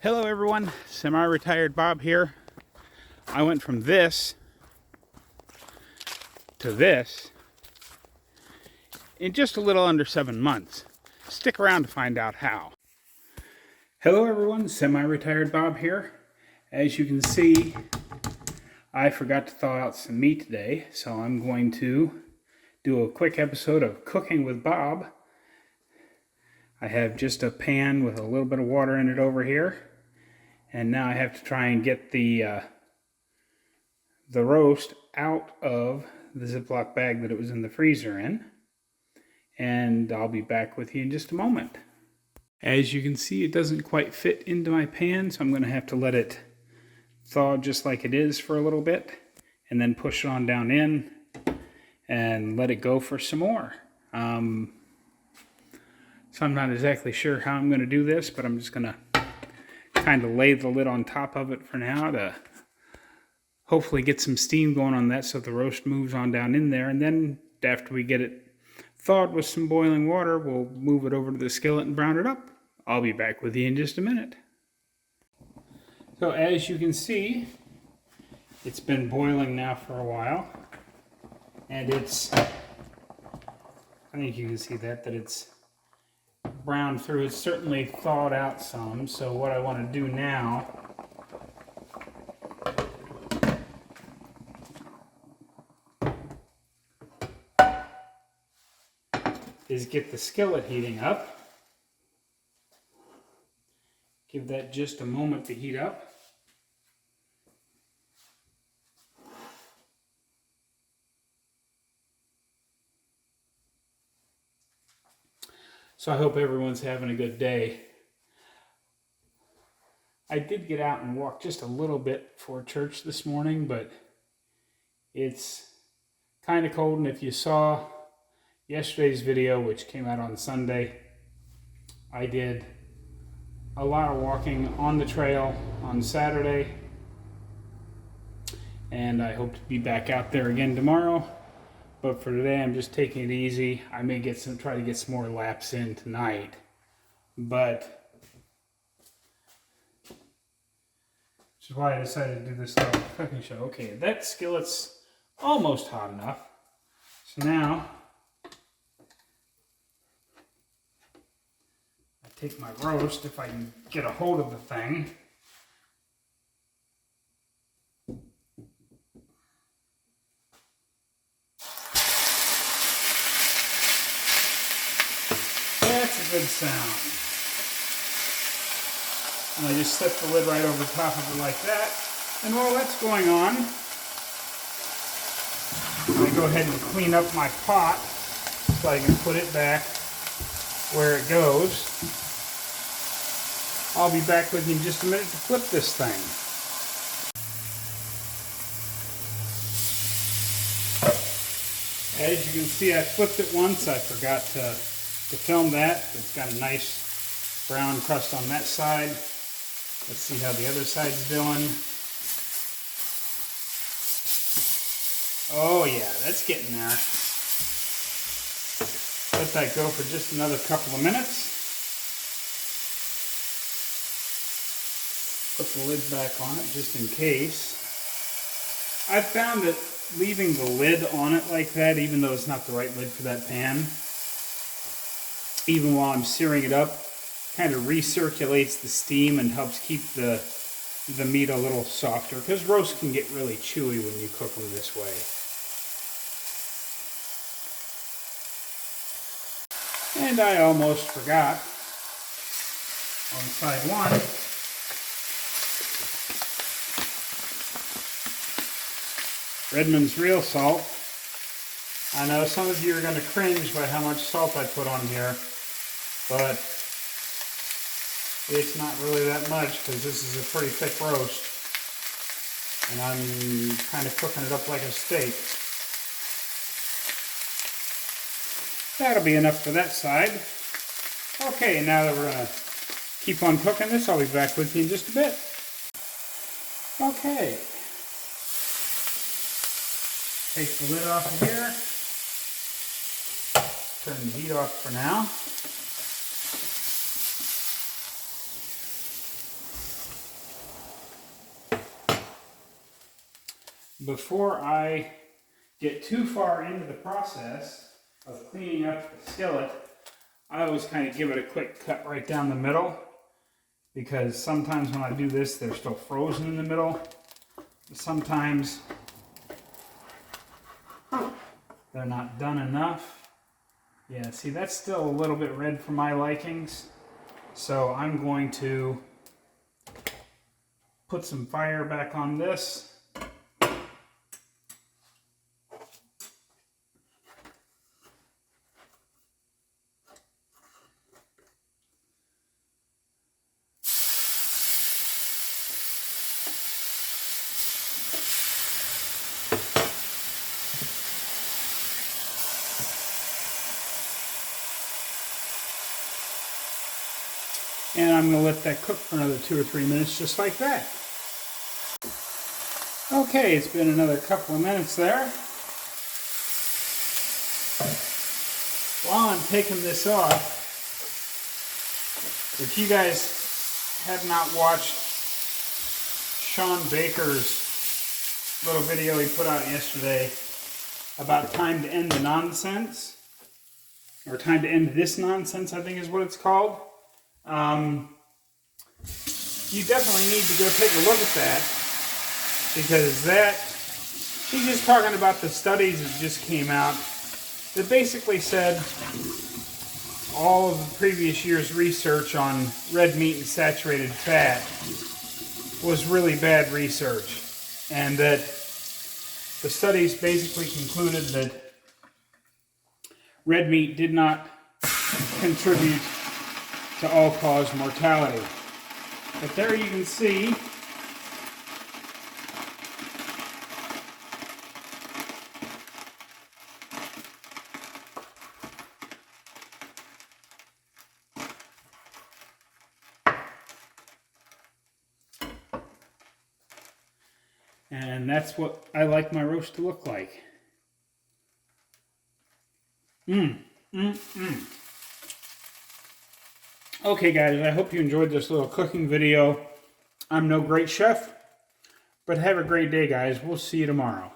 Hello everyone, Semi-Retired Bob here. I went from this to this in just a little under 7 months. Stick around to find out how. Hello everyone, Semi-Retired Bob here. As you can see, I forgot to thaw out some meat today, so I'm going to do a quick episode of Cooking with Bob. I have just a pan with a little bit of water in it over here. And now I have to try and get the roast out of the Ziploc bag that it was in the freezer in. And I'll be back with you in just a moment. As you can see, it doesn't quite fit into my pan, so I'm going to have to let it thaw just like it is for a little bit. And then push it on down in and let it go for some more. So I'm not exactly sure how I'm going to do this, but I'm just going to kind of lay the lid on top of it for now to hopefully get some steam going on that so the roast moves on down in there. And then after we get it thawed with some boiling water, we'll move it over to the skillet and brown it up. I'll be back with you in just a minute. So as you can see, it's been boiling now for a while. And I think you can see that it's browned through. It's certainly thawed out some. So what I want to do now is get the skillet heating up. Give that just a moment to heat up. So I hope everyone's having a good day. I did get out and walk just a little bit for church this morning, but it's kind of cold. And if you saw yesterday's video, which came out on Sunday, I did a lot of walking on the trail on Saturday. And I hope to be back out there again tomorrow. But for today, I'm just taking it easy. I may try to get some more laps in tonight. But which is why I decided to do this little cooking show. Okay, that skillet's almost hot enough. So now I take my roast, if I can get a hold of the thing. That's a good sound. And I just set the lid right over top of it like that. And while that's going on, I go ahead and clean up my pot so I can put it back where it goes. I'll be back with you in just a minute to flip this thing. As you can see, I flipped it once. I forgot to film that. It's got a nice brown crust on that side. Let's see how the other side's doing. Oh yeah, that's getting there. Let that go for just another couple of minutes. Put the lid back on it just in case. I've found that leaving the lid on it like that, even though it's not the right lid for that pan, even while I'm searing it up, kind of recirculates the steam and helps keep the meat a little softer, because roast can get really chewy when you cook them this way. And I almost forgot, on side one, Redmond's real salt. I know some of you are going to cringe by how much salt I put on here, but it's not really that much because this is a pretty thick roast. And I'm kind of cooking it up like a steak. That'll be enough for that side. Okay, now that we're going to keep on cooking this, I'll be back with you in just a bit. Okay. Take the lid off of here. Turn the heat off for now. before I get too far into the process of cleaning up the skillet, I always kind of give it a quick cut right down the middle, because sometimes when I do this, they're still frozen in the middle. Sometimes they're not done enough. Yeah, see, that's still a little bit red for my likings. So I'm going to put some fire back on this. And I'm going to let that cook for another 2 or 3 minutes, just like that. Okay, it's been another couple of minutes there. While I'm taking this off, if you guys have not watched Sean Baker's little video he put out yesterday about time to end the nonsense, or time to end this nonsense, I think is what it's called. You definitely need to go take a look at that, because she's just talking about the studies that just came out that basically said all of the previous year's research on red meat and saturated fat was really bad research, and that the studies basically concluded that red meat did not contribute to all-cause mortality. But there you can see and that's what I like my roast to look like. Okay guys, I hope you enjoyed this little cooking video. I'm no great chef, but have a great day guys. We'll see you tomorrow.